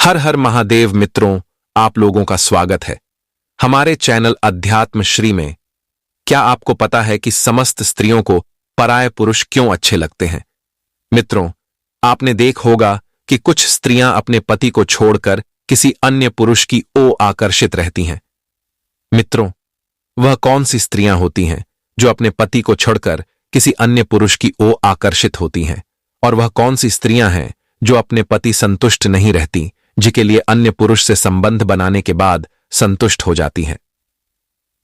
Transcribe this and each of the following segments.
हर हर महादेव मित्रों, आप लोगों का स्वागत है हमारे चैनल अध्यात्म श्री में। क्या आपको पता है कि समस्त स्त्रियों को पराये पुरुष क्यों अच्छे लगते हैं? मित्रों, आपने देख होगा कि कुछ स्त्रियां अपने पति को छोड़कर किसी अन्य पुरुष की ओर आकर्षित रहती हैं। मित्रों, वह कौन सी स्त्रियां होती हैं जो अपने पति को छोड़कर किसी अन्य पुरुष की ओर आकर्षित होती हैं? और वह कौन सी स्त्रियां हैं जो अपने पति संतुष्ट नहीं रहती, जिसके लिए अन्य पुरुष से संबंध बनाने के बाद संतुष्ट हो जाती हैं?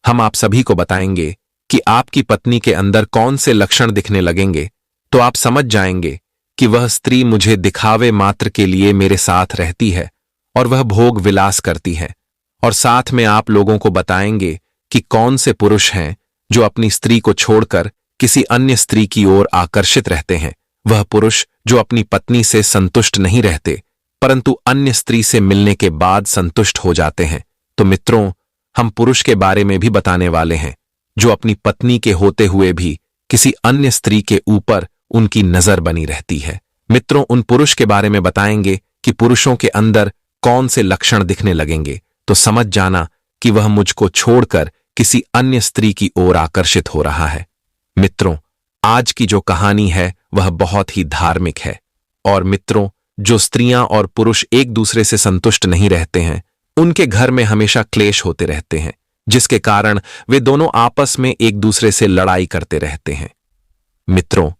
हम आप सभी को बताएंगे कि आपकी पत्नी के अंदर कौन से लक्षण दिखने लगेंगे तो आप समझ जाएंगे कि वह स्त्री मुझे दिखावे मात्र के लिए मेरे साथ रहती है और वह भोग विलास करती है। और साथ में आप लोगों को बताएंगे कि कौन से पुरुष हैं जो अपनी स्त्री को छोड़कर किसी अन्य स्त्री की ओर आकर्षित रहते हैं। वह पुरुष जो अपनी पत्नी से संतुष्ट नहीं रहते परंतु अन्य स्त्री से मिलने के बाद संतुष्ट हो जाते हैं। तो मित्रों, हम पुरुष के बारे में भी बताने वाले हैं जो अपनी पत्नी के होते हुए भी किसी अन्य स्त्री के ऊपर उनकी नजर बनी रहती है। मित्रों, उन पुरुष के बारे में बताएंगे कि पुरुषों के अंदर कौन से लक्षण दिखने लगेंगे तो समझ जाना कि वह मुझको छोड़कर किसी अन्य स्त्री की ओर आकर्षित हो रहा है। मित्रों, आज की जो कहानी है वह बहुत ही धार्मिक है। और मित्रों, जो स्त्रियां और पुरुष एक दूसरे से संतुष्ट नहीं रहते हैं उनके घर में हमेशा क्लेश होते रहते हैं, जिसके कारण वे दोनों आपस में एक दूसरे से लड़ाई करते रहते हैं। मित्रों,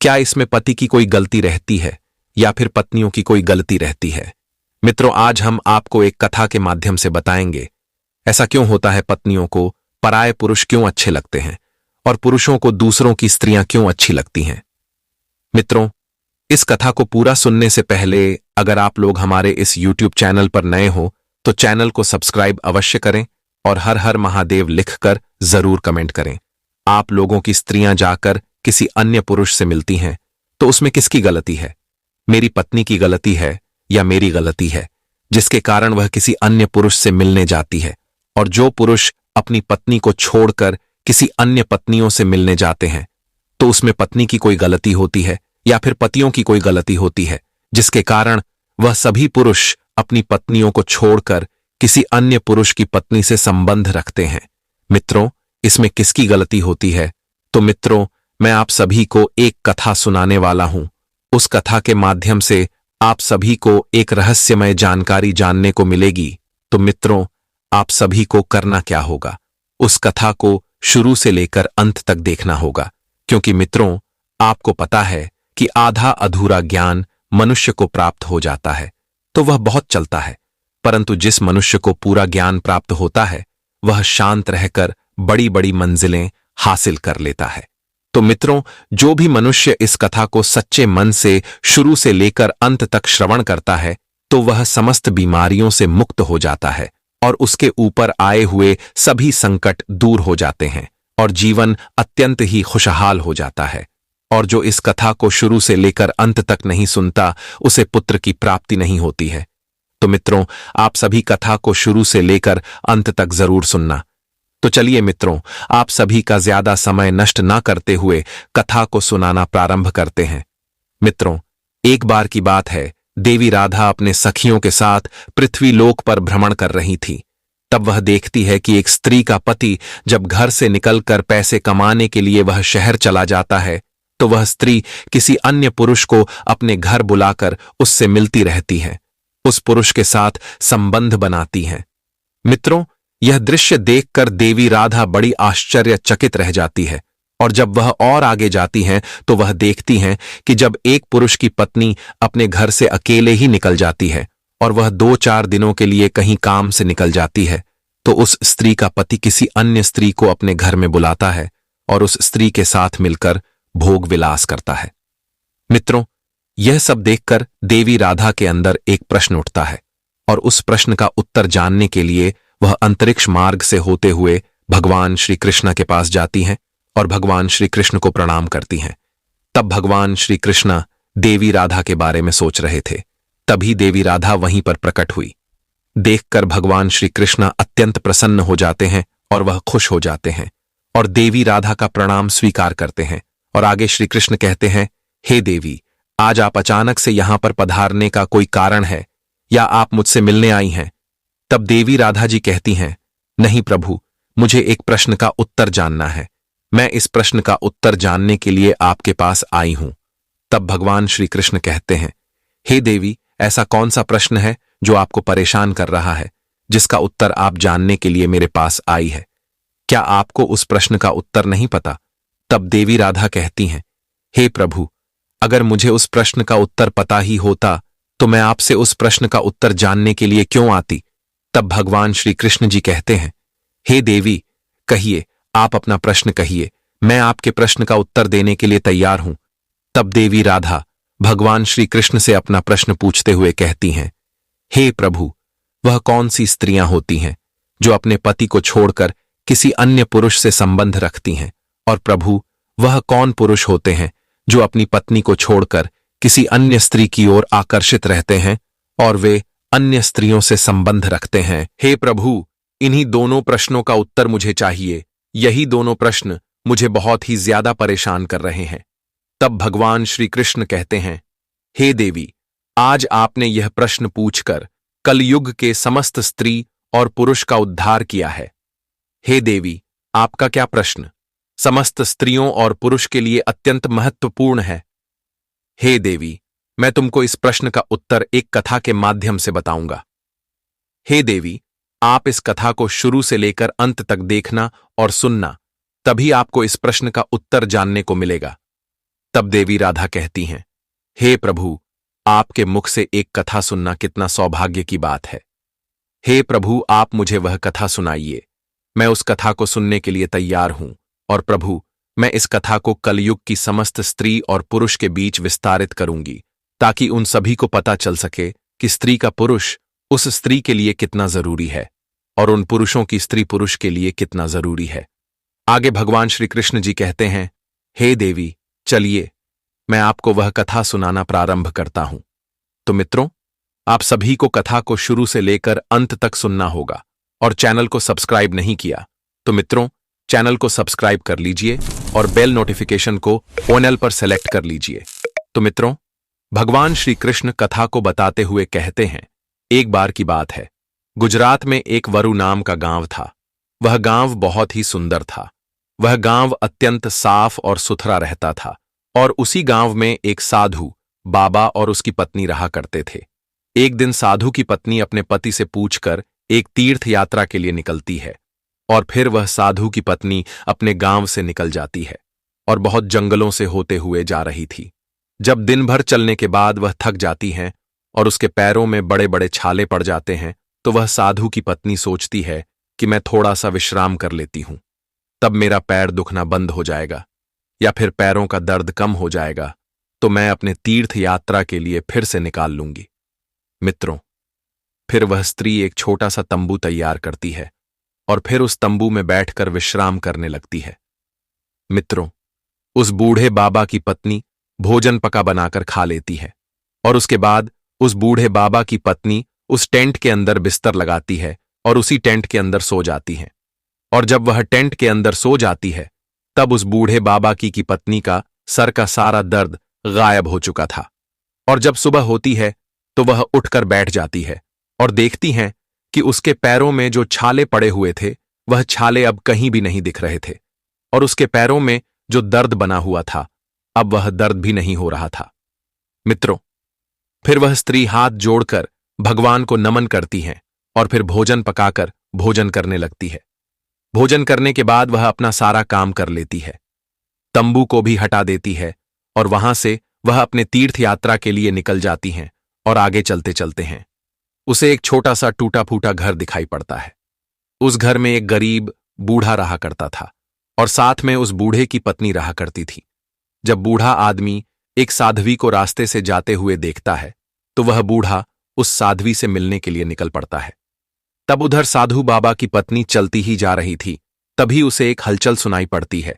क्या इसमें पति की कोई गलती रहती है या फिर पत्नियों की कोई गलती रहती है? मित्रों, आज हम आपको एक कथा के माध्यम से बताएंगे ऐसा क्यों होता है, पत्नियों को पराये पुरुष क्यों अच्छे लगते हैं और पुरुषों को दूसरों की स्त्रियां क्यों अच्छी लगती हैं। मित्रों, इस कथा को पूरा सुनने से पहले अगर आप लोग हमारे इस YouTube चैनल पर नए हो तो चैनल को सब्सक्राइब अवश्य करें और हर हर महादेव लिखकर जरूर कमेंट करें। आप लोगों की स्त्रियां जाकर किसी अन्य पुरुष से मिलती हैं तो उसमें किसकी गलती है? मेरी पत्नी की गलती है या मेरी गलती है जिसके कारण वह किसी अन्य पुरुष से मिलने जाती है? और जो पुरुष अपनी पत्नी को छोड़कर किसी अन्य पत्नियों से मिलने जाते हैं तो उसमें पत्नी की कोई गलती होती है या फिर पतियों की कोई गलती होती है जिसके कारण वह सभी पुरुष अपनी पत्नियों को छोड़कर किसी अन्य पुरुष की पत्नी से संबंध रखते हैं? मित्रों, इसमें किसकी गलती होती है? तो मित्रों, मैं आप सभी को एक कथा सुनाने वाला हूं। उस कथा के माध्यम से आप सभी को एक रहस्यमय जानकारी जानने को मिलेगी। तो मित्रों, आप सभी को करना क्या होगा? उस कथा को शुरू से लेकर अंत तक देखना होगा, क्योंकि मित्रों, आपको पता है कि आधा अधूरा ज्ञान मनुष्य को प्राप्त हो जाता है तो वह बहुत चलता है, परंतु जिस मनुष्य को पूरा ज्ञान प्राप्त होता है वह शांत रहकर बड़ी बड़ी मंजिलें हासिल कर लेता है। तो मित्रों, जो भी मनुष्य इस कथा को सच्चे मन से शुरू से लेकर अंत तक श्रवण करता है तो वह समस्त बीमारियों से मुक्त हो जाता है और उसके ऊपर आए हुए सभी संकट दूर हो जाते हैं और जीवन अत्यंत ही खुशहाल हो जाता है। और जो इस कथा को शुरू से लेकर अंत तक नहीं सुनता उसे पुत्र की प्राप्ति नहीं होती है। तो मित्रों, आप सभी कथा को शुरू से लेकर अंत तक जरूर सुनना। तो चलिए मित्रों, आप सभी का ज्यादा समय नष्ट ना करते हुए कथा को सुनाना प्रारंभ करते हैं। मित्रों, एक बार की बात है, देवी राधा अपने सखियों के साथ पृथ्वी लोक पर भ्रमण कर रही थी। तब वह देखती है कि एक स्त्री का पति जब घर से निकलकर पैसे कमाने के लिए वह शहर चला जाता है तो वह स्त्री किसी अन्य पुरुष को अपने घर बुलाकर उससे मिलती रहती है, उस पुरुष के साथ संबंध बनाती है। मित्रों, यह दृश्य देखकर देवी राधा बड़ी आश्चर्यचकित रह जाती है और जब वह और आगे जाती हैं तो वह देखती हैं कि जब एक पुरुष की पत्नी अपने घर से अकेले ही निकल जाती है और वह 2-4 दिनों के लिए कहीं काम से निकल जाती है तो उस स्त्री का पति किसी अन्य स्त्री को अपने घर में बुलाता है और उस स्त्री के साथ मिलकर भोग विलास करता है। मित्रों, यह सब देखकर देवी राधा के अंदर एक प्रश्न उठता है और उस प्रश्न का उत्तर जानने के लिए वह अंतरिक्ष मार्ग से होते हुए भगवान श्री कृष्ण के पास जाती हैं और भगवान श्री कृष्ण को प्रणाम करती हैं। तब भगवान श्री कृष्ण देवी राधा के बारे में सोच रहे थे, तभी देवी राधा वहीं पर प्रकट हुई। देखकर भगवान श्री कृष्ण अत्यंत प्रसन्न हो जाते हैं और वह खुश हो जाते हैं और देवी राधा का प्रणाम स्वीकार करते हैं और आगे श्री कृष्ण कहते हैं, हे देवी, आज आप अचानक से यहां पर पधारने का कोई कारण है? या आप मुझसे मिलने आई हैं? तब देवी राधा जी कहती हैं, नहीं प्रभु, मुझे एक प्रश्न का उत्तर जानना है। मैं इस प्रश्न का उत्तर जानने के लिए आपके पास आई हूं। तब भगवान श्री कृष्ण कहते हैं, हे देवी, ऐसा कौन सा प्रश्न है जो आपको परेशान कर रहा है, जिसका उत्तर आप जानने के लिए मेरे पास आई है? क्या आपको उस प्रश्न का उत्तर नहीं पता? तब देवी राधा कहती हैं, हे प्रभु, अगर मुझे उस प्रश्न का उत्तर पता ही होता तो मैं आपसे उस प्रश्न का उत्तर जानने के लिए क्यों आती? तब भगवान श्री कृष्ण जी कहते हैं, हे देवी, कहिए, आप अपना प्रश्न कहिए, मैं आपके प्रश्न का उत्तर देने के लिए तैयार हूं। तब देवी राधा भगवान श्री कृष्ण से अपना प्रश्न पूछते हुए कहती हैं, हे प्रभु, वह कौन सी स्त्रियां होती हैं जो अपने पति को छोड़कर किसी अन्य पुरुष से संबंध रखती हैं? और प्रभु, वह कौन पुरुष होते हैं जो अपनी पत्नी को छोड़कर किसी अन्य स्त्री की ओर आकर्षित रहते हैं और वे अन्य स्त्रियों से संबंध रखते हैं? हे प्रभु, इन्हीं दोनों प्रश्नों का उत्तर मुझे चाहिए। यही दोनों प्रश्न मुझे बहुत ही ज्यादा परेशान कर रहे हैं। तब भगवान श्री कृष्ण कहते हैं, हे देवी, आज आपने यह प्रश्न पूछकर कलयुग के समस्त स्त्री और पुरुष का उद्धार किया है। हे देवी, आपका क्या प्रश्न समस्त स्त्रियों और पुरुष के लिए अत्यंत महत्वपूर्ण है? हे देवी, मैं तुमको इस प्रश्न का उत्तर एक कथा के माध्यम से बताऊंगा। हे देवी, आप इस कथा को शुरू से लेकर अंत तक देखना और सुनना, तभी आपको इस प्रश्न का उत्तर जानने को मिलेगा। तब देवी राधा कहती हैं, हे प्रभु, आपके मुख से एक कथा सुनना कितना सौभाग्य की बात है। हे प्रभु, आप मुझे वह कथा सुनाइए। मैं उस कथा को सुनने के लिए तैयार हूं। और प्रभु, मैं इस कथा को कलयुग की समस्त स्त्री और पुरुष के बीच विस्तारित करूंगी, ताकि उन सभी को पता चल सके कि स्त्री का पुरुष उस स्त्री के लिए कितना जरूरी है और उन पुरुषों की स्त्री पुरुष के लिए कितना जरूरी है। आगे भगवान श्री कृष्ण जी कहते हैं, हे देवी, चलिए मैं आपको वह कथा सुनाना प्रारंभ करता हूं। तो मित्रों, आप सभी को कथा को शुरू से लेकर अंत तक सुनना होगा। और चैनल को सब्सक्राइब नहीं किया तो मित्रों, चैनल को सब्सक्राइब कर लीजिए और बेल नोटिफिकेशन को ऑल पर सेलेक्ट कर लीजिए। तो मित्रों, भगवान श्री कृष्ण कथा को बताते हुए कहते हैं, एक बार की बात है, गुजरात में एक वरु नाम का गांव था। वह गांव बहुत ही सुंदर था। वह गांव अत्यंत साफ और सुथरा रहता था और उसी गांव में एक साधु बाबा और उसकी पत्नी रहा करते थे। एक दिन साधु की पत्नी अपने पति से पूछकर एक तीर्थ यात्रा के लिए निकलती है और फिर वह साधु की पत्नी अपने गांव से निकल जाती है और बहुत जंगलों से होते हुए जा रही थी। जब दिन भर चलने के बाद वह थक जाती हैं और उसके पैरों में बड़े बड़े छाले पड़ जाते हैं, तो वह साधु की पत्नी सोचती है कि मैं थोड़ा सा विश्राम कर लेती हूं, तब मेरा पैर दुखना बंद हो जाएगा या फिर पैरों का दर्द कम हो जाएगा, तो मैं अपने तीर्थ यात्रा के लिए फिर से निकाल लूंगी। मित्रों, फिर वह स्त्री एक छोटा सा तंबू तैयार करती है और फिर उस तंबू में बैठकर विश्राम करने लगती है। मित्रों, उस बूढ़े बाबा की पत्नी भोजन पका बनाकर खा लेती है और उसके बाद उस बूढ़े बाबा की पत्नी उस टेंट के अंदर बिस्तर लगाती है और उसी टेंट के अंदर सो जाती है। और जब वह टेंट के अंदर सो जाती है, तब उस बूढ़े बाबा की पत्नी का सर का सारा दर्द गायब हो चुका था। और जब सुबह होती है तो वह उठकर बैठ जाती है और देखती हैं कि उसके पैरों में जो छाले पड़े हुए थे, वह छाले अब कहीं भी नहीं दिख रहे थे और उसके पैरों में जो दर्द बना हुआ था, अब वह दर्द भी नहीं हो रहा था। मित्रों, फिर वह स्त्री हाथ जोड़कर भगवान को नमन करती है और फिर भोजन पकाकर भोजन करने लगती है। भोजन करने के बाद वह अपना सारा काम कर लेती है, तंबू को भी हटा देती है और वहां से वह अपने तीर्थ यात्रा के लिए निकल जाती हैं और आगे चलते चलते हैं उसे एक छोटा सा टूटा फूटा घर दिखाई पड़ता है। उस घर में एक गरीब बूढ़ा रहा करता था और साथ में उस बूढ़े की पत्नी रहा करती थी। जब बूढ़ा आदमी एक साध्वी को रास्ते से जाते हुए देखता है, तो वह बूढ़ा उस साध्वी से मिलने के लिए निकल पड़ता है। तब उधर साधु बाबा की पत्नी चलती ही जा रही थी, तभी उसे एक हलचल सुनाई पड़ती है।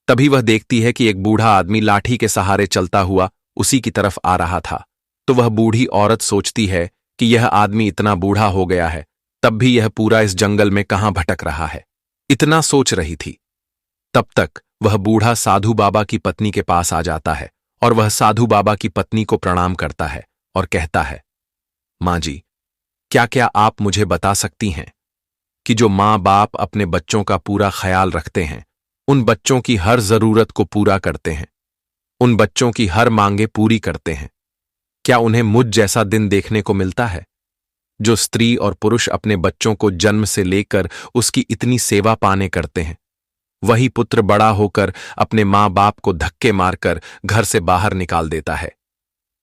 तभी वह देखती है कि एक बूढ़ा आदमी लाठी के सहारे चलता हुआ उसी की तरफ आ रहा था। तो वह बूढ़ी औरत सोचती है कि यह आदमी इतना बूढ़ा हो गया है, तब भी यह पूरा इस जंगल में कहां भटक रहा है, इतना सोच रही थी। तब तक वह बूढ़ा साधु बाबा की पत्नी के पास आ जाता है और वह साधु बाबा की पत्नी को प्रणाम करता है और कहता है, मां जी, क्या क्या आप मुझे बता सकती हैं कि जो माँ बाप अपने बच्चों का पूरा ख्याल रखते हैं, उन बच्चों की हर जरूरत को पूरा करते हैं, उन बच्चों की हर मांगे पूरी करते हैं, क्या उन्हें मुझ जैसा दिन देखने को मिलता है? जो स्त्री और पुरुष अपने बच्चों को जन्म से लेकर उसकी इतनी सेवा पाने करते हैं, वही पुत्र बड़ा होकर अपने माँ बाप को धक्के मारकर घर से बाहर निकाल देता है।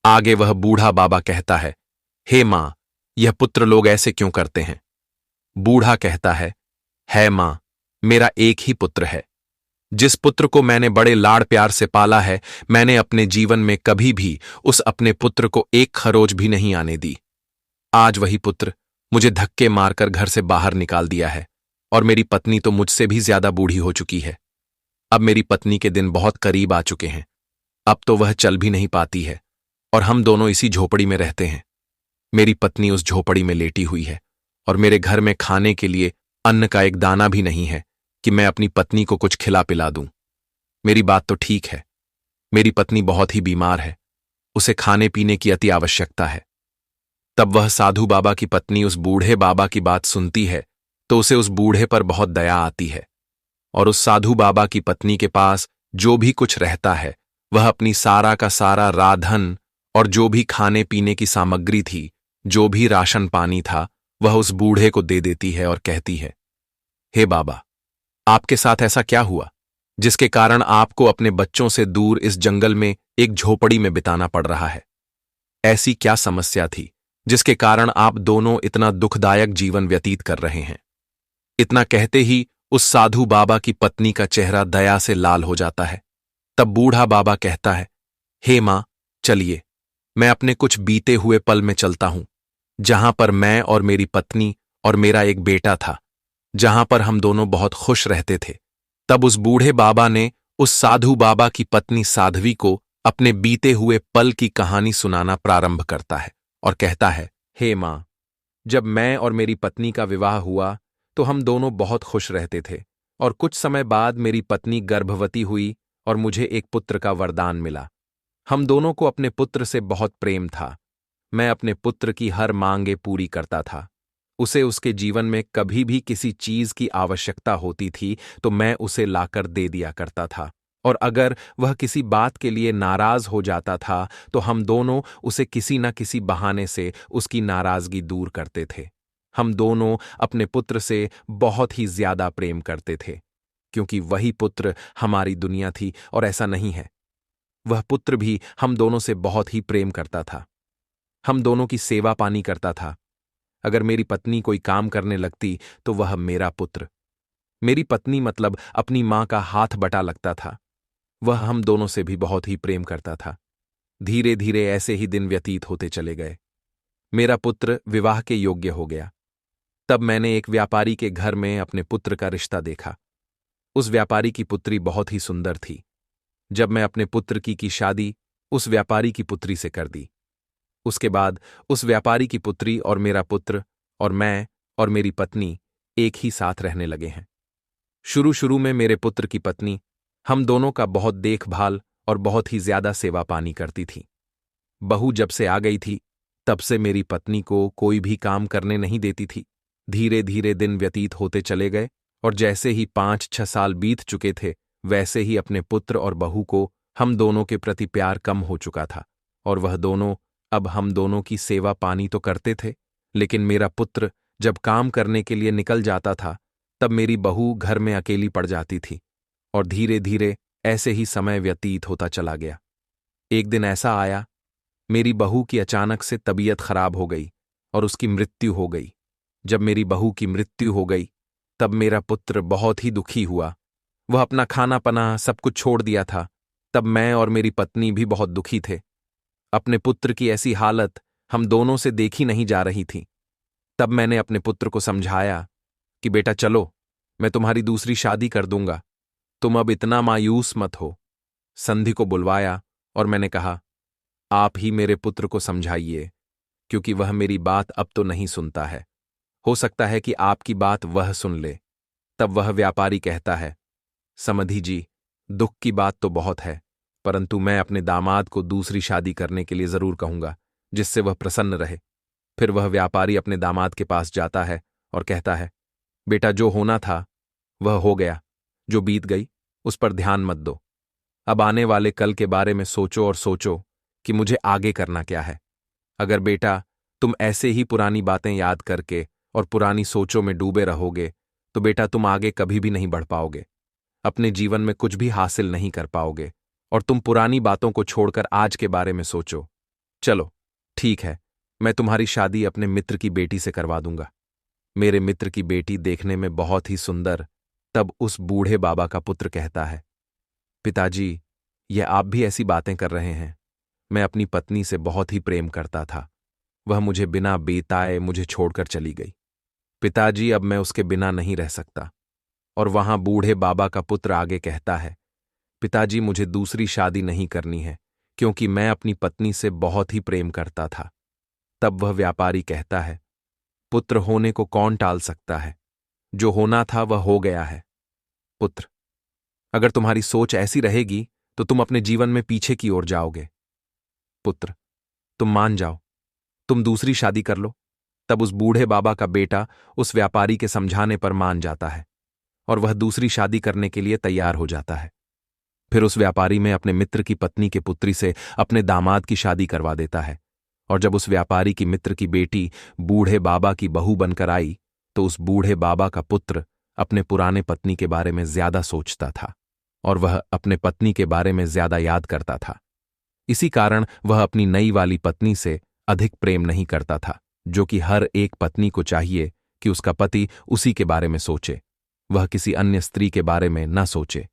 आगे वह बूढ़ा बाबा कहता है, हे मां, यह पुत्र लोग ऐसे क्यों करते हैं? बूढ़ा कहता है मां, मेरा एक ही पुत्र है। जिस पुत्र को मैंने बड़े लाड़ प्यार से पाला है, मैंने अपने जीवन में कभी भी उस अपने पुत्र को एक खरोच भी नहीं आने दी। आज वही पुत्र मुझे धक्के मारकर घर से बाहर निकाल दिया है, और मेरी पत्नी तो मुझसे भी ज्यादा बूढ़ी हो चुकी है। अब मेरी पत्नी के दिन बहुत करीब आ चुके हैं। अब तो वह चल भी नहीं पाती है, और हम दोनों इसी झोपड़ी में रहते हैं। मेरी पत्नी उस झोपड़ी में लेटी हुई है, और मेरे घर में खाने के लिए अन्न का एक दाना भी नहीं है कि मैं अपनी पत्नी को कुछ खिला पिला दूं। मेरी बात तो ठीक है, मेरी पत्नी बहुत ही बीमार है, उसे खाने पीने की अति आवश्यकता है। तब वह साधु बाबा की पत्नी उस बूढ़े बाबा की बात सुनती है, तो उसे उस बूढ़े पर बहुत दया आती है, और उस साधु बाबा की पत्नी के पास जो भी कुछ रहता है, वह अपनी सारा का सारा राधन और जो भी खाने पीने की सामग्री थी, जो भी राशन पानी था, वह उस बूढ़े को दे देती है और कहती है, हे बाबा, आपके साथ ऐसा क्या हुआ जिसके कारण आपको अपने बच्चों से दूर इस जंगल में एक झोपड़ी में बिताना पड़ रहा है? ऐसी क्या समस्या थी जिसके कारण आप दोनों इतना दुखदायक जीवन व्यतीत कर रहे हैं? इतना कहते ही उस साधु बाबा की पत्नी का चेहरा दया से लाल हो जाता है। तब बूढ़ा बाबा कहता है, हे मां, चलिए, मैं अपने कुछ बीते हुए पल में चलता हूं, जहां पर मैं और मेरी पत्नी और मेरा एक बेटा था, जहां पर हम दोनों बहुत खुश रहते थे। तब उस बूढ़े बाबा ने उस साधु बाबा की पत्नी साध्वी को अपने बीते हुए पल की कहानी सुनाना प्रारंभ करता है और कहता है, हे मां, जब मैं और मेरी पत्नी का विवाह हुआ तो हम दोनों बहुत खुश रहते थे, और कुछ समय बाद मेरी पत्नी गर्भवती हुई और मुझे एक पुत्र का वरदान मिला। हम दोनों को अपने पुत्र से बहुत प्रेम था। मैं अपने पुत्र की हर मांगे पूरी करता था। उसे उसके जीवन में कभी भी किसी चीज की आवश्यकता होती थी तो मैं उसे लाकर दे दिया करता था, और अगर वह किसी बात के लिए नाराज हो जाता था तो हम दोनों उसे किसी न किसी बहाने से उसकी नाराजगी दूर करते थे। हम दोनों अपने पुत्र से बहुत ही ज्यादा प्रेम करते थे, क्योंकि वही पुत्र हमारी दुनिया थी, और ऐसा नहीं है, वह पुत्र भी हम दोनों से बहुत ही प्रेम करता था। हम दोनों की सेवा पानी करता था। अगर मेरी पत्नी कोई काम करने लगती तो वह मेरा पुत्र, मेरी पत्नी मतलब अपनी मां का हाथ बटा लगता था। वह हम दोनों से भी बहुत ही प्रेम करता था। धीरे धीरे ऐसे ही दिन व्यतीत होते चले गए। मेरा पुत्र विवाह के योग्य हो गया। तब मैंने एक व्यापारी के घर में अपने पुत्र का रिश्ता देखा। उस व्यापारी की पुत्री बहुत ही सुंदर थी। जब मैं अपने पुत्र की शादी उस व्यापारी की पुत्री से कर दी, उसके बाद उस व्यापारी की पुत्री और मेरा पुत्र और मैं और मेरी पत्नी एक ही साथ रहने लगे हैं। शुरू शुरू में मेरे पुत्र की पत्नी हम दोनों का बहुत देखभाल और बहुत ही ज्यादा सेवा पानी करती थी। बहू जब से आ गई थी, तब से मेरी पत्नी को कोई भी काम करने नहीं देती थी। धीरे धीरे दिन व्यतीत होते चले गए, और जैसे ही 5-6 साल बीत चुके थे, वैसे ही अपने पुत्र और बहू को हम दोनों के प्रति प्यार कम हो चुका था, और वह दोनों अब हम दोनों की सेवा पानी तो करते थे, लेकिन मेरा पुत्र जब काम करने के लिए निकल जाता था, तब मेरी बहू घर में अकेली पड़ जाती थी, और धीरे धीरे ऐसे ही समय व्यतीत होता चला गया। एक दिन ऐसा आया, मेरी बहू की अचानक से तबीयत खराब हो गई और उसकी मृत्यु हो गई। जब मेरी बहू की मृत्यु हो गई, तब मेरा पुत्र बहुत ही दुखी हुआ। वह अपना खाना पना सब कुछ छोड़ दिया था। तब मैं और मेरी पत्नी भी बहुत दुखी थे। अपने पुत्र की ऐसी हालत हम दोनों से देखी नहीं जा रही थी। तब मैंने अपने पुत्र को समझाया कि बेटा चलो, मैं तुम्हारी दूसरी शादी कर दूंगा, तुम अब इतना मायूस मत हो। संधि को बुलवाया और मैंने कहा, आप ही मेरे पुत्र को समझाइए, क्योंकि वह मेरी बात अब तो नहीं सुनता है। हो सकता है कि आपकी बात वह सुन ले। तब वह व्यापारी कहता है, समधी जी, दुख की बात तो बहुत है, परंतु मैं अपने दामाद को दूसरी शादी करने के लिए जरूर कहूंगा, जिससे वह प्रसन्न रहे। फिर वह व्यापारी अपने दामाद के पास जाता है और कहता है, बेटा, जो होना था वह हो गया, जो बीत गई उस पर ध्यान मत दो। अब आने वाले कल के बारे में सोचो और सोचो कि मुझे आगे करना क्या है। अगर बेटा तुम ऐसे ही पुरानी बातें याद करके और पुरानी सोचों में डूबे रहोगे तो बेटा तुम आगे कभी भी नहीं बढ़ पाओगे, अपने जीवन में कुछ भी हासिल नहीं कर पाओगे और तुम पुरानी बातों को छोड़कर आज के बारे में सोचो। चलो ठीक है, मैं तुम्हारी शादी अपने मित्र की बेटी से करवा दूंगा। मेरे मित्र की बेटी देखने में बहुत ही सुंदर। तब उस बूढ़े बाबा का पुत्र कहता है, पिताजी, यह आप भी ऐसी बातें कर रहे हैं। मैं अपनी पत्नी से बहुत ही प्रेम करता था, वह मुझे बिना बेताए मुझे छोड़कर चली गई। पिताजी, अब मैं उसके बिना नहीं रह सकता। और वहां बूढ़े बाबा का पुत्र आगे कहता है, पिताजी, मुझे दूसरी शादी नहीं करनी है क्योंकि मैं अपनी पत्नी से बहुत ही प्रेम करता था। तब वह व्यापारी कहता है, पुत्र होने को कौन टाल सकता है, जो होना था वह हो गया है। पुत्र, अगर तुम्हारी सोच ऐसी रहेगी तो तुम अपने जीवन में पीछे की ओर जाओगे। पुत्र, तुम मान जाओ, तुम दूसरी शादी कर लो। तब उस बूढ़े बाबा का बेटा उस व्यापारी के समझाने पर मान जाता है और वह दूसरी शादी करने के लिए तैयार हो जाता है। फिर उस व्यापारी में अपने मित्र की पत्नी के पुत्री से अपने दामाद की शादी करवा देता है। और जब उस व्यापारी की मित्र की बेटी बूढ़े बाबा की बहू बनकर आई तो उस बूढ़े बाबा का पुत्र अपने पुराने पत्नी के बारे में ज्यादा सोचता था और वह अपने पत्नी के बारे में ज्यादा याद करता था। इसी कारण वह अपनी नई वाली पत्नी से अधिक प्रेम नहीं करता था, जो कि हर एक पत्नी को चाहिए कि उसका पति उसी के बारे में सोचे, वह किसी अन्य स्त्री के बारे में न सोचे।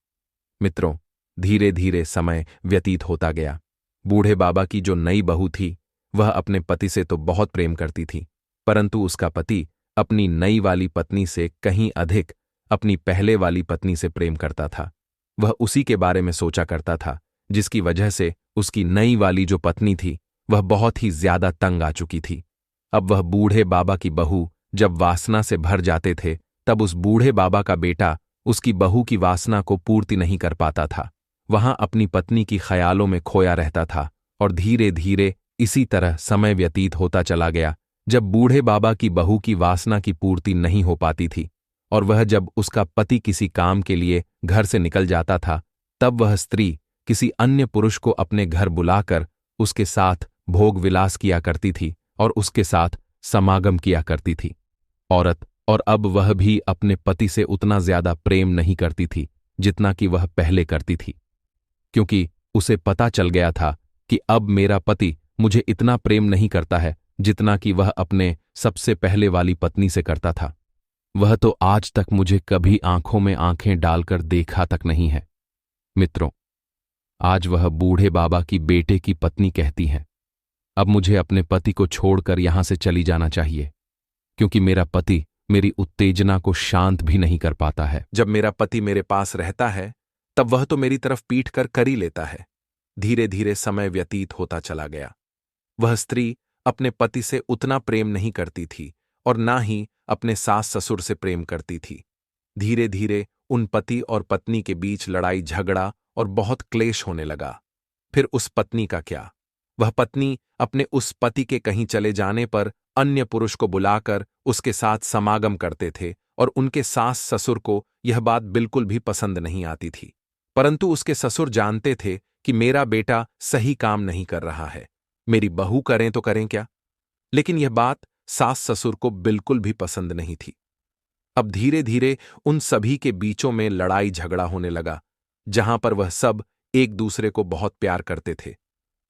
मित्रों, धीरे धीरे समय व्यतीत होता गया। बूढ़े बाबा की जो नई बहू थी वह अपने पति से तो बहुत प्रेम करती थी, परंतु उसका पति अपनी नई वाली पत्नी से कहीं अधिक अपनी पहले वाली पत्नी से प्रेम करता था। वह उसी के बारे में सोचा करता था, जिसकी वजह से उसकी नई वाली जो पत्नी थी वह बहुत ही ज्यादा तंग आ चुकी थी। अब वह बूढ़े बाबा की बहू जब वासना से भर जाते थे तब उस बूढ़े बाबा का बेटा उसकी बहू की वासना को पूर्ति नहीं कर पाता था। वहां अपनी पत्नी की ख्यालों में खोया रहता था और धीरे धीरे इसी तरह समय व्यतीत होता चला गया। जब बूढ़े बाबा की बहू की वासना की पूर्ति नहीं हो पाती थी और वह जब उसका पति किसी काम के लिए घर से निकल जाता था तब वह स्त्री किसी अन्य पुरुष को अपने घर बुलाकर उसके साथ भोग विलास किया करती थी और उसके साथ समागम किया करती थी। औरत और अब वह भी अपने पति से उतना ज्यादा प्रेम नहीं करती थी जितना कि वह पहले करती थी, क्योंकि उसे पता चल गया था कि अब मेरा पति मुझे इतना प्रेम नहीं करता है जितना कि वह अपने सबसे पहले वाली पत्नी से करता था। वह तो आज तक मुझे कभी आंखों में आंखें डालकर देखा तक नहीं है। मित्रों, आज वह बूढ़े बाबा की बेटे की पत्नी कहती है, अब मुझे अपने पति को छोड़कर यहां से चली जाना चाहिए, क्योंकि मेरा पति मेरी उत्तेजना को शांत भी नहीं कर पाता है। जब मेरा पति मेरे पास रहता है तब वह तो मेरी तरफ पीट कर ही लेता है। धीरे धीरे समय व्यतीत होता चला गया। वह स्त्री अपने पति से उतना प्रेम नहीं करती थी और ना ही अपने सास ससुर से प्रेम करती थी। धीरे धीरे उन पति और पत्नी के बीच लड़ाई झगड़ा और बहुत क्लेश होने लगा। फिर उस पत्नी का क्या? वह पत्नी अपने उस पति के कहीं चले जाने पर अन्य पुरुष को बुलाकर उसके साथ समागम करते थे और उनके सास ससुर को यह बात बिल्कुल भी पसंद नहीं आती थी। परंतु उसके ससुर जानते थे कि मेरा बेटा सही काम नहीं कर रहा है, मेरी बहू करें तो करें क्या। लेकिन यह बात सास ससुर को बिल्कुल भी पसंद नहीं थी। अब धीरे धीरे उन सभी के बीचों में लड़ाई झगड़ा होने लगा। जहां पर वह सब एक दूसरे को बहुत प्यार करते थे,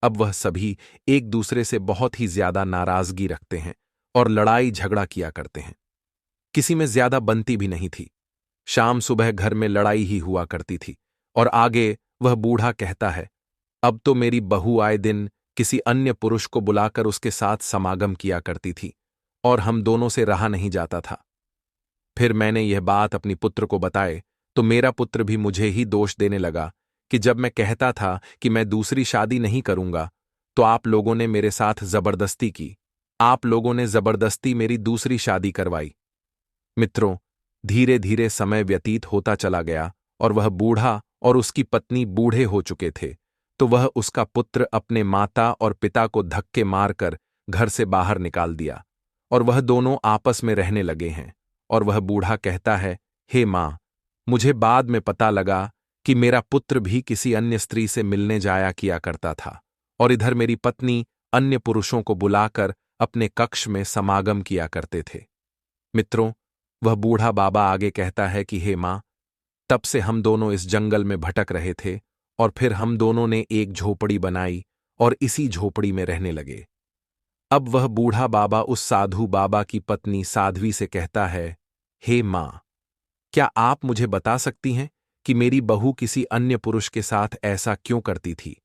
अब वह सभी एक दूसरे से बहुत ही ज्यादा नाराजगी रखते हैं और लड़ाई झगड़ा किया करते हैं। किसी में ज्यादा बनती भी नहीं थी। शाम सुबह घर में लड़ाई ही हुआ करती थी। और आगे वह बूढ़ा कहता है, अब तो मेरी बहू आए दिन किसी अन्य पुरुष को बुलाकर उसके साथ समागम किया करती थी और हम दोनों से रहा नहीं जाता था। फिर मैंने यह बात अपनी पुत्र को बताए तो मेरा पुत्र भी मुझे ही दोष देने लगा कि जब मैं कहता था कि मैं दूसरी शादी नहीं करूंगा तो आप लोगों ने मेरे साथ जबरदस्ती की, आप लोगों ने जबरदस्ती मेरी दूसरी शादी करवाई। मित्रों, धीरे धीरे समय व्यतीत होता चला गया और वह बूढ़ा और उसकी पत्नी बूढ़े हो चुके थे, तो वह उसका पुत्र अपने माता और पिता को धक्के मारकर घर से बाहर निकाल दिया और वह दोनों आपस में रहने लगे हैं। और वह बूढ़ा कहता है, हे माँ, मुझे बाद में पता लगा कि मेरा पुत्र भी किसी अन्य स्त्री से मिलने जाया किया करता था और इधर मेरी पत्नी अन्य पुरुषों को बुलाकर अपने कक्ष में समागम किया करते थे। मित्रों, वह बूढ़ा बाबा आगे कहता है कि हे माँ, तब से हम दोनों इस जंगल में भटक रहे थे और फिर हम दोनों ने एक झोपड़ी बनाई और इसी झोपड़ी में रहने लगे। अब वह बूढ़ा बाबा उस साधु बाबा की पत्नी साध्वी से कहता है, हे माँ, क्या आप मुझे बता सकती हैं कि मेरी बहू किसी अन्य पुरुष के साथ ऐसा क्यों करती थी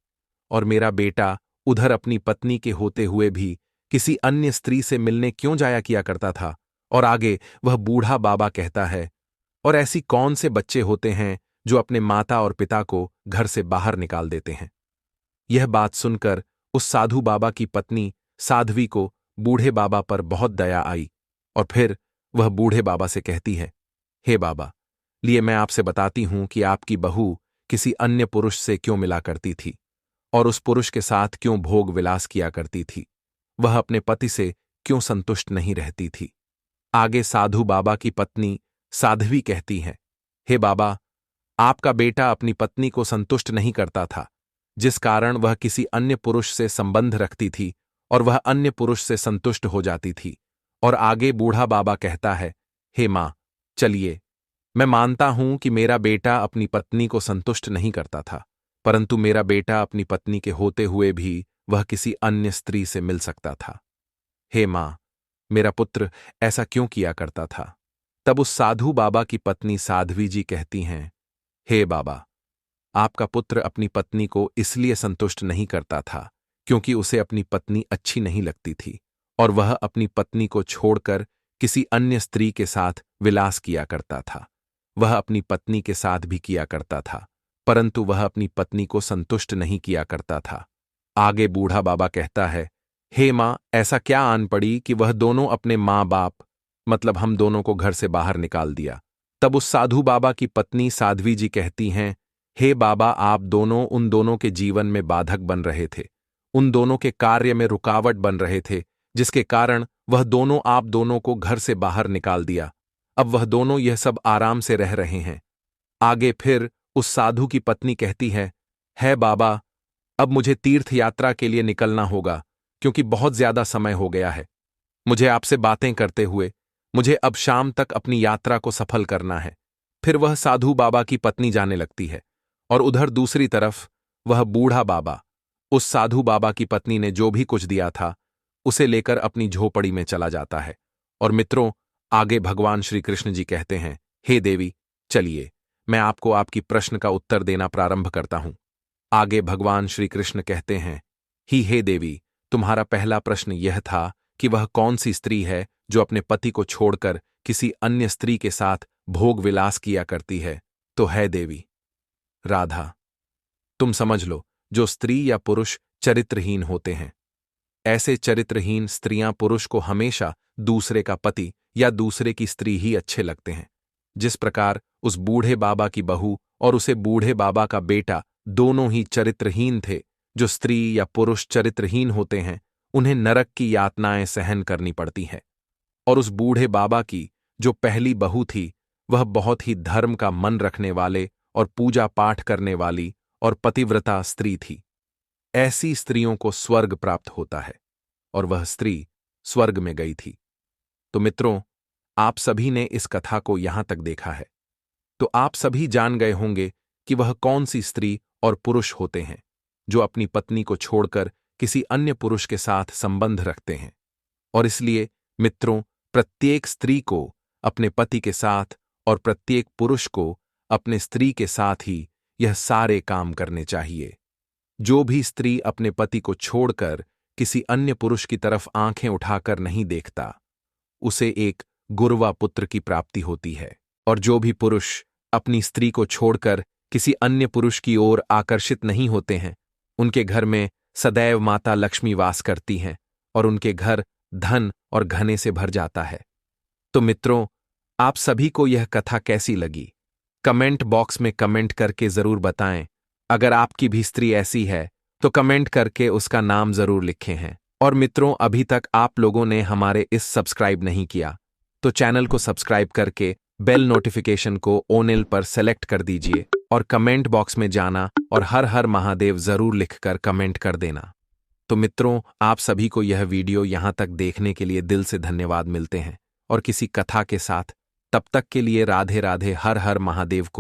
और मेरा बेटा उधर अपनी पत्नी के होते हुए भी किसी अन्य स्त्री से मिलने क्यों जाया किया करता था? और आगे वह बूढ़ा बाबा कहता है, और ऐसी कौन से बच्चे होते हैं जो अपने माता और पिता को घर से बाहर निकाल देते हैं? यह बात सुनकर उस साधु बाबा की पत्नी साध्वी को बूढ़े बाबा पर बहुत दया आई और फिर वह बूढ़े बाबा से कहती है, हे बाबा, लिए मैं आपसे बताती हूं कि आपकी बहू किसी अन्य पुरुष से क्यों मिला करती थी और उस पुरुष के साथ क्यों भोग विलास किया करती थी। वह अपने पति से क्यों संतुष्ट नहीं रहती थी। आगे साधु बाबा की पत्नी साध्वी कहती है, हे बाबा, आपका बेटा अपनी पत्नी को संतुष्ट नहीं करता था, जिस कारण वह किसी अन्य पुरुष से संबंध रखती थी और वह अन्य पुरुष से संतुष्ट हो जाती थी। और आगे बूढ़ा बाबा कहता है, हे मां, चलिए, मैं मानता हूं कि मेरा बेटा अपनी पत्नी को संतुष्ट नहीं करता था, परंतु मेरा बेटा अपनी पत्नी के होते हुए भी वह किसी अन्य स्त्री से मिल सकता था। हे मां, मेरा पुत्र ऐसा क्यों किया करता था? तब उस साधु बाबा की पत्नी साध्वी जी कहती हैं, हे बाबा, आपका पुत्र अपनी पत्नी को इसलिए संतुष्ट नहीं करता था क्योंकि उसे अपनी पत्नी अच्छी नहीं लगती थी और वह अपनी पत्नी को छोड़कर किसी अन्य स्त्री के साथ विलास किया करता था। वह अपनी पत्नी के साथ भी किया करता था, परंतु वह अपनी पत्नी को संतुष्ट नहीं किया करता था। आगे बूढ़ा बाबा कहता है, हे मां, ऐसा क्या आन पड़ी कि वह दोनों अपने माँ बाप मतलब हम दोनों को घर से बाहर निकाल दिया। तब उस साधु बाबा की पत्नी साध्वी जी कहती हैं, हे बाबा, आप दोनों उन दोनों के जीवन में बाधक बन रहे थे, उन दोनों के कार्य में रुकावट बन रहे थे, जिसके कारण वह दोनों आप दोनों को घर से बाहर निकाल दिया। अब वह दोनों यह सब आराम से रह रहे हैं। आगे फिर उस साधु की पत्नी कहती है बाबा, अब मुझे तीर्थ यात्रा के लिए निकलना होगा क्योंकि बहुत ज्यादा समय हो गया है। मुझे आपसे बातें करते हुए मुझे अब शाम तक अपनी यात्रा को सफल करना है। फिर वह साधु बाबा की पत्नी जाने लगती है और उधर दूसरी तरफ वह बूढ़ा बाबा उस साधु बाबा की पत्नी ने जो भी कुछ दिया था उसे लेकर अपनी झोपड़ी में चला जाता है। और मित्रों, आगे भगवान श्री कृष्ण जी कहते हैं, हे देवी, चलिए, मैं आपको आपकी प्रश्न का उत्तर देना प्रारंभ करता हूं। आगे भगवान श्री कृष्ण कहते हैं, हे देवी, तुम्हारा पहला प्रश्न यह था कि वह कौन सी स्त्री है जो अपने पति को छोड़कर किसी अन्य स्त्री के साथ भोग विलास किया करती है। तो है देवी राधा। तुम समझ लो, जो स्त्री या पुरुष चरित्रहीन होते हैं। ऐसे चरित्रहीन स्त्रियां पुरुष को हमेशा दूसरे का पति या दूसरे की स्त्री ही अच्छे लगते हैं। जिस प्रकार उस बूढ़े बाबा की बहू और उसे बूढ़े बाबा का बेटा दोनों ही चरित्रहीन थे। जो स्त्री या पुरुष चरित्रहीन होते हैं उन्हें नरक की यातनाएं सहन करनी पड़ती हैं। और उस बूढ़े बाबा की जो पहली बहू थी वह बहुत ही धर्म का मन रखने वाले और पूजा पाठ करने वाली और पतिव्रता स्त्री थी। ऐसी स्त्रियों को स्वर्ग प्राप्त होता है और वह स्त्री स्वर्ग में गई थी। तो मित्रों, आप सभी ने इस कथा को यहां तक देखा है, तो आप सभी जान गए होंगे कि वह कौन सी स्त्री और पुरुष होते हैं जो अपनी पत्नी को छोड़कर किसी अन्य पुरुष के साथ संबंध रखते हैं। और इसलिए मित्रों, प्रत्येक स्त्री को अपने पति के साथ और प्रत्येक पुरुष को अपने स्त्री के साथ ही यह सारे काम करने चाहिए। जो भी स्त्री अपने पति को छोड़कर किसी अन्य पुरुष की तरफ आंखें उठाकर नहीं देखता, उसे एक गुरवा पुत्र की प्राप्ति होती है। और जो भी पुरुष अपनी स्त्री को छोड़कर किसी अन्य पुरुष की ओर आकर्षित नहीं होते हैं, उनके घर में सदैव माता लक्ष्मी वास करती हैं और उनके घर धन और घने से भर जाता है। तो मित्रों, आप सभी को यह कथा कैसी लगी? कमेंट बॉक्स में कमेंट करके जरूर बताएं। अगर आपकी भी स्त्री ऐसी है तो कमेंट करके उसका नाम जरूर लिखें हैं। और मित्रों, अभी तक आप लोगों ने हमारे इस सब्सक्राइब नहीं किया तो चैनल को सब्सक्राइब करके बेल नोटिफिकेशन को ओनेल पर सेलेक्ट कर दीजिए और कमेंट बॉक्स में जाना और हर हर महादेव जरूर लिखकर कमेंट कर देना। तो मित्रों, आप सभी को यह वीडियो यहां तक देखने के लिए दिल से धन्यवाद। मिलते हैं और किसी कथा के साथ, तब तक के लिए राधे राधे, हर हर महादेव को।